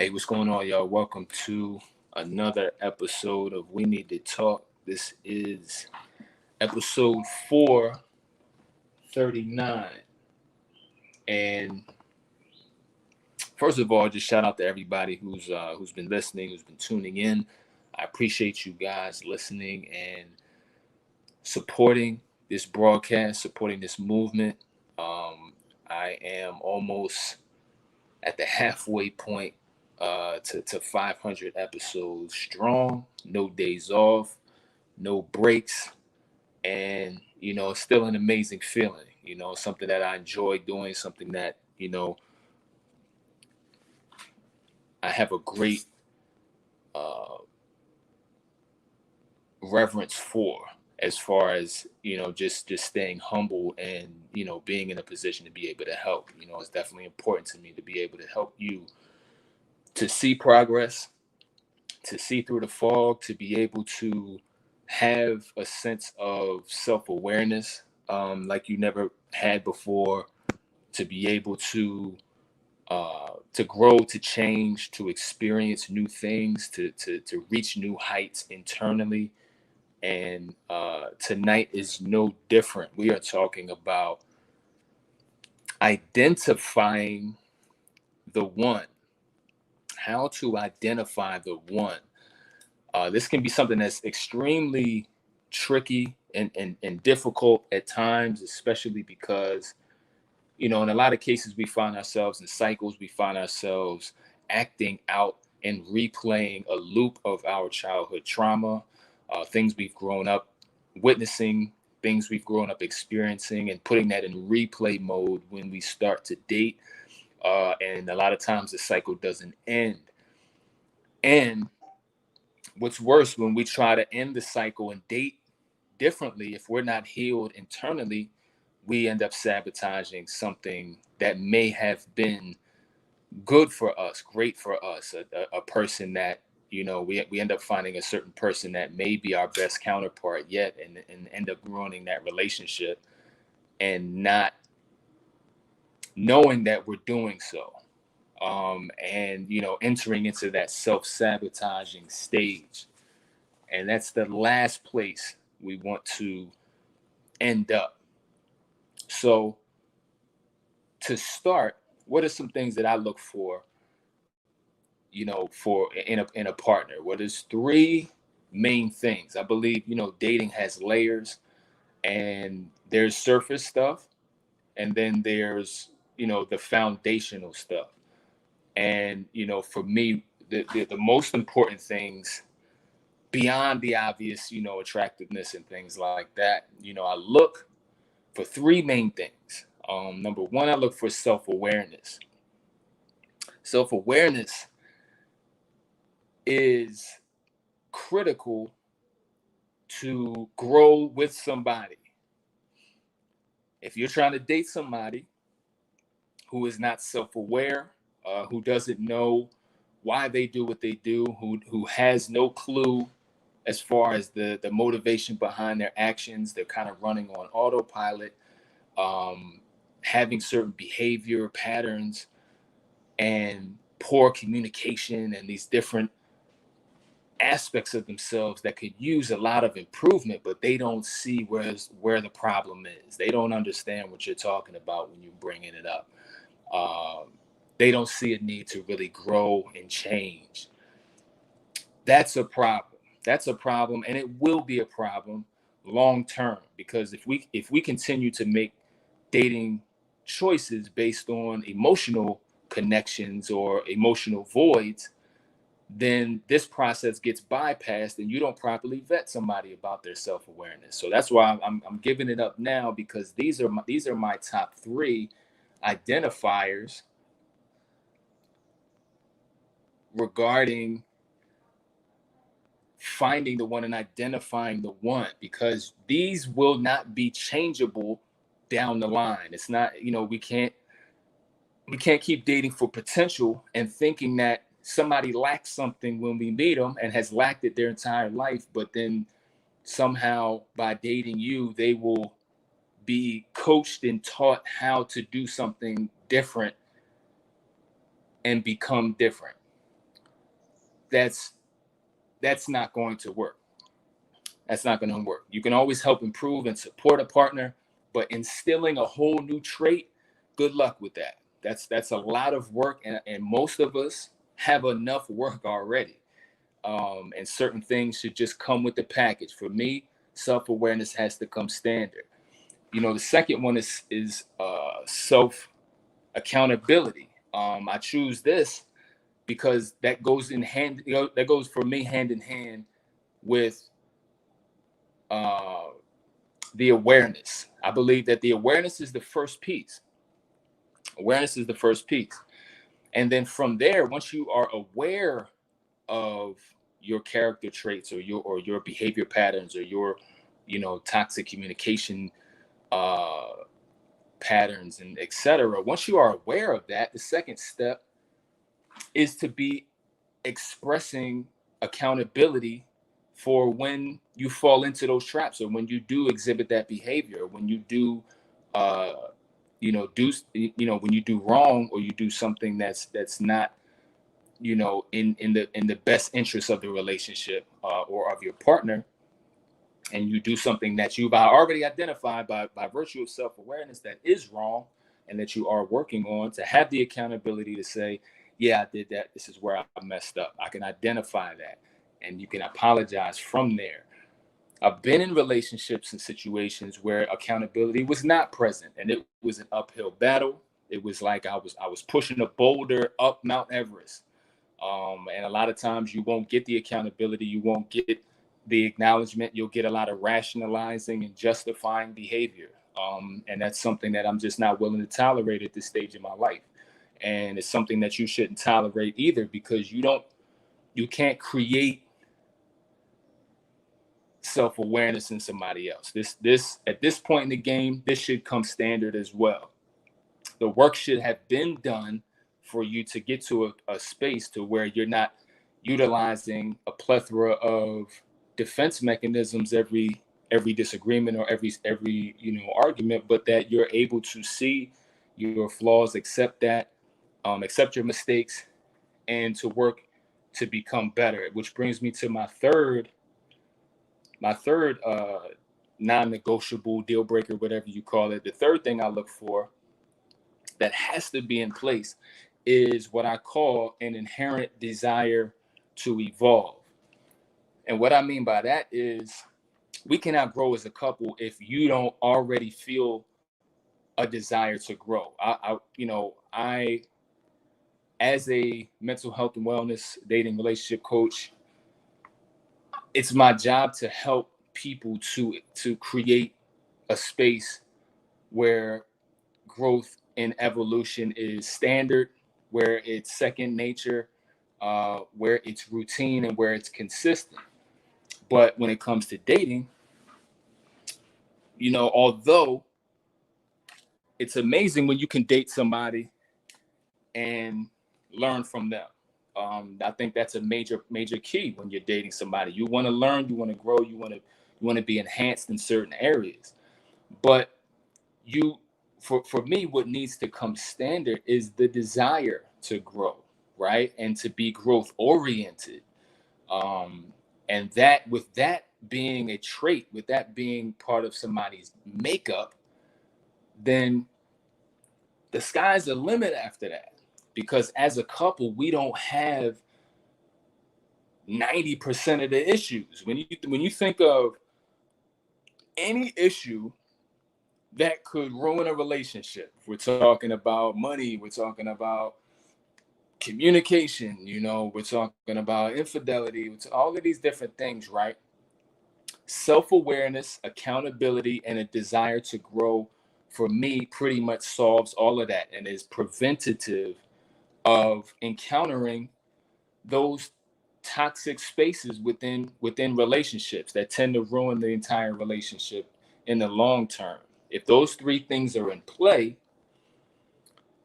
Hey, what's going on, y'all? Welcome to another episode of We Need to Talk. This is episode 439. And first of all, just shout out to everybody who's been listening, who's been tuning in. I appreciate you guys listening and supporting this broadcast, supporting this movement. I am almost at the halfway point to 500 episodes strong, no days off, no breaks, and it's still an amazing feeling. Something that I enjoy doing, something that I have a great uh, reverence for, as far as just staying humble and being in a position to be able to help. It's definitely important to me to be able to help you to see progress, to see through the fog, to be able to have a sense of self-awareness like you never had before, to be able to grow, to change, to experience new things, to reach new heights internally. And tonight is no different. We are talking about identifying the one, how to identify the one. This can be something that's extremely tricky and difficult at times, especially because, in a lot of cases, we find ourselves in cycles. We find ourselves acting out and replaying a loop of our childhood trauma, things we've grown up witnessing, things we've grown up experiencing, and putting that in replay mode when we start to date. And a lot of times the cycle doesn't end. And what's worse, when we try to end the cycle and date differently, if we're not healed internally, we end up sabotaging something that may have been good for us, great for us, a person that, we end up finding a certain person that may be our best counterpart yet, and end up ruining that relationship and not knowing that we're doing so. And, entering into that self-sabotaging stage. And that's the last place we want to end up. So to start, what are some things that I look for, for in a partner? Well, there's three main things. I believe, dating has layers, and there's surface stuff, and then there's, the foundational stuff. And, for me, the most important things beyond the obvious, attractiveness and things like that, I look for three main things. Number one, I look for self-awareness. Self-awareness is critical to grow with somebody. If you're trying to date somebody who is not self-aware, who doesn't know why they do what they do, who has no clue as far as the motivation behind their actions, they're kind of running on autopilot, having certain behavior patterns and poor communication and these different aspects of themselves that could use a lot of improvement, but they don't see where the problem is. They don't understand what you're talking about when you're bringing it up. Um, they don't see a need to really grow and change. That's a problem. That's a problem, and it will be a problem long term, because if we continue to make dating choices based on emotional connections or emotional voids, then this process gets bypassed and you don't properly vet somebody about their self-awareness. So that's why I'm giving it up now, because these are my top three identifiers regarding finding the one and identifying the one, because these will not be changeable down the line. It's not, we can't keep dating for potential and thinking that somebody lacks something when we meet them and has lacked it their entire life, but then somehow by dating you, they will be coached and taught how to do something different and become different. that's not going to work. That's not going to work. You can always help improve and support a partner, but instilling a whole new trait, good luck with that. That's a lot of work, and most of us have enough work already. And certain things should just come with the package. For me, self-awareness has to come standard. The second one is self accountability. I choose this because that goes in hand. That goes for me hand in hand with the awareness. I believe that the awareness is the first piece. Awareness is the first piece, and then from there, once you are aware of your character traits or your behavior patterns or your toxic communication patterns and etc. Once you are aware of that, the second step is to be expressing accountability for when you fall into those traps, or when you do exhibit that behavior, when you do when you do wrong, or you do something that's not in the best interest of the relationship or of your partner, and you do something that you've already identified by virtue of self-awareness that is wrong, and that you are working on, to have the accountability to say, yeah, I did that. This is where I messed up. I can identify that, and you can apologize from there. I've been in relationships and situations where accountability was not present, and it was an uphill battle. It was like I was pushing a boulder up Mount Everest. And a lot of times you won't get the accountability, you won't get the acknowledgement, you'll get a lot of rationalizing and justifying behavior. And that's something that I'm just not willing to tolerate at this stage in my life. And it's something that you shouldn't tolerate either, because you can't create self-awareness in somebody else. This at this point in the game, this should come standard as well. The work should have been done for you to get to a space to where you're not utilizing a plethora of defense mechanisms every disagreement or every argument, but that you're able to see your flaws, accept accept your mistakes, and to work to become better. Which brings me to my third non-negotiable deal breaker, whatever you call it. The third thing I look for that has to be in place is what I call an inherent desire to evolve. And what I mean by that is, we cannot grow as a couple if you don't already feel a desire to grow. I as a mental health and wellness dating relationship coach, it's my job to help people to create a space where growth and evolution is standard, where it's second nature, where it's routine, and where it's consistent. But when it comes to dating, although it's amazing when you can date somebody and learn from them. I think that's a major key when you're dating somebody. You want to learn, you want to grow, you want to be enhanced in certain areas. But for me, what needs to come standard is the desire to grow, right? And to be growth oriented. And that, with that being a trait, with that being part of somebody's makeup, then the sky's the limit after that. Because as a couple, we don't have 90% of the issues. When you think of any issue that could ruin a relationship, we're talking about money, we're talking about communication, we're talking about infidelity, all of these different things, right? Self-awareness, accountability, and a desire to grow, for me, pretty much solves all of that, and is preventative of encountering those toxic spaces within relationships that tend to ruin the entire relationship in the long term. If those three things are in play,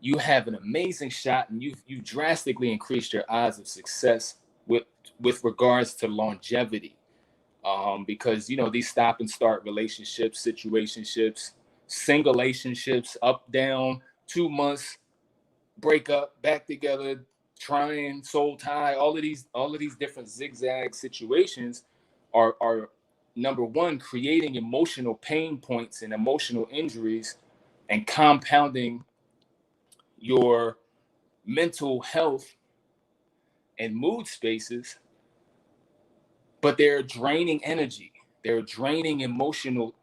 you have an amazing shot, and you've drastically increased your odds of success with regards to longevity. Because these stop and start relationships, situationships, singlationships, up, down, 2 months, break up, back together, trying, soul tie, all of these different zigzag situations are number one, creating emotional pain points and emotional injuries and compounding your mental health and mood spaces, but they're draining energy. They're draining emotional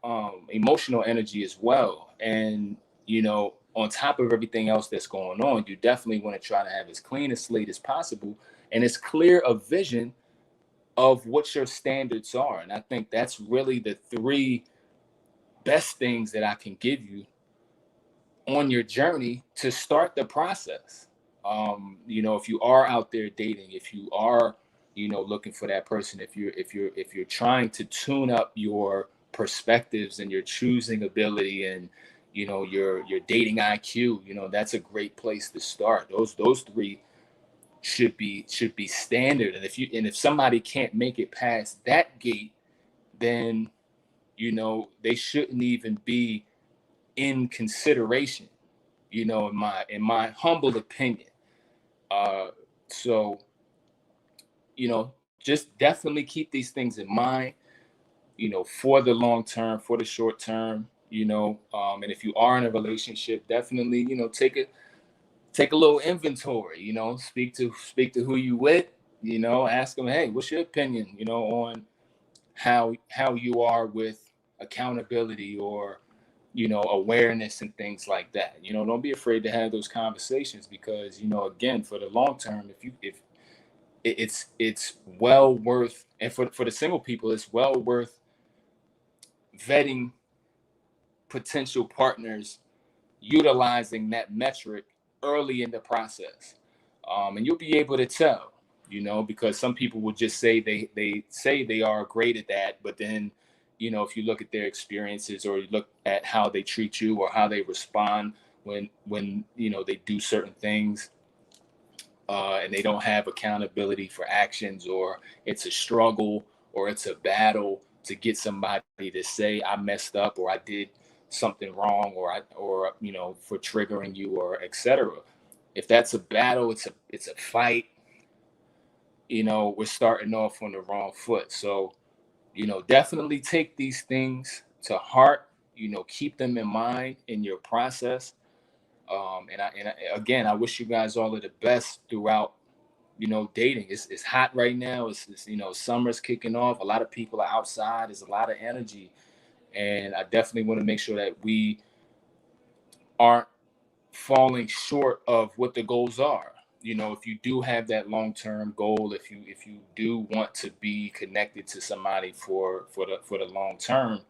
energy as well. And on top of everything else that's going on, you definitely want to try to have as clean a slate as possible and as clear a vision of what your standards are. And I think that's really the three best things that I can give you on your journey to start the process. If you are out there dating, if you are, looking for that person, if you're trying to tune up your perspectives and your choosing ability and your dating IQ, that's a great place to start. Those three should be standard. And if somebody can't make it past that gate, then they shouldn't even be in consideration, in my humble opinion. So just definitely keep these things in mind, for the long term, for the short term, and if you are in a relationship, definitely, take a little inventory, speak to who you with, ask them, hey, what's your opinion, on how you are with accountability or awareness and things like that. Don't be afraid to have those conversations because again, for the long term, if it's well worth, and for the single people, it's well worth vetting potential partners utilizing that metric early in the process. And you'll be able to tell, because some people will just say they say they are great at that, but then if you look at their experiences or you look at how they treat you or how they respond when they do certain things, and they don't have accountability for actions, or it's a struggle or it's a battle to get somebody to say I messed up or I did something wrong or for triggering you or etc. If that's a battle, it's a fight, we're starting off on the wrong foot. So definitely take these things to heart, keep them in mind in your process. Again, I wish you guys all of the best throughout, dating. It's hot right now. It's summer's kicking off. A lot of people are outside. There's a lot of energy. And I definitely want to make sure that we aren't falling short of what the goals are. If you do have that long-term goal, if you do want to be connected to somebody for the long term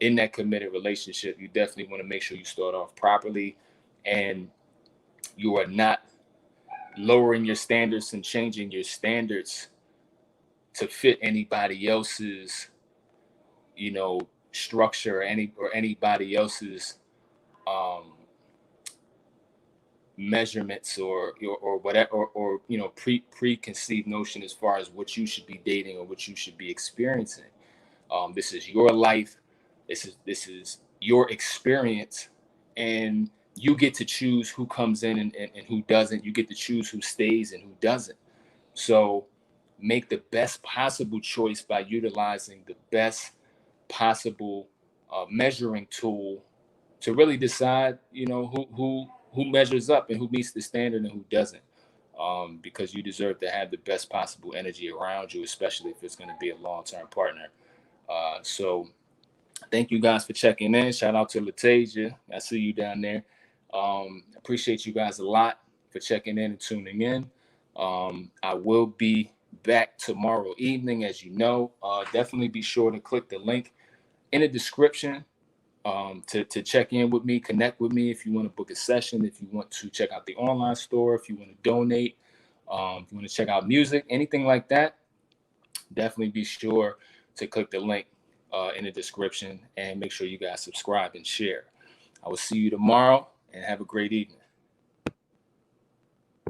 in that committed relationship, you definitely want to make sure you start off properly and you are not lowering your standards and changing your standards to fit anybody else's, structure or anybody else's um, measurements or whatever or preconceived notion as far as what you should be dating or what you should be experiencing. This is your life. This is your experience, and you get to choose who comes in and who doesn't. You get to choose who stays and who doesn't. So make the best possible choice by utilizing the best possible measuring tool to really decide, who measures up and who meets the standard and who doesn't. Because you deserve to have the best possible energy around you, especially if it's going to be a long-term partner. So thank you guys for checking in. Shout out to Latasia. I see you down there. Appreciate you guys a lot for checking in and tuning in. I will be back tomorrow evening, as you know. Definitely be sure to click the link in the description to check in with me, connect with me if you want to book a session, if you want to check out the online store, if you want to donate, if you want to check out music, anything like that. Definitely be sure to click the link in the description and make sure you guys subscribe and share. I will see you tomorrow and have a great evening.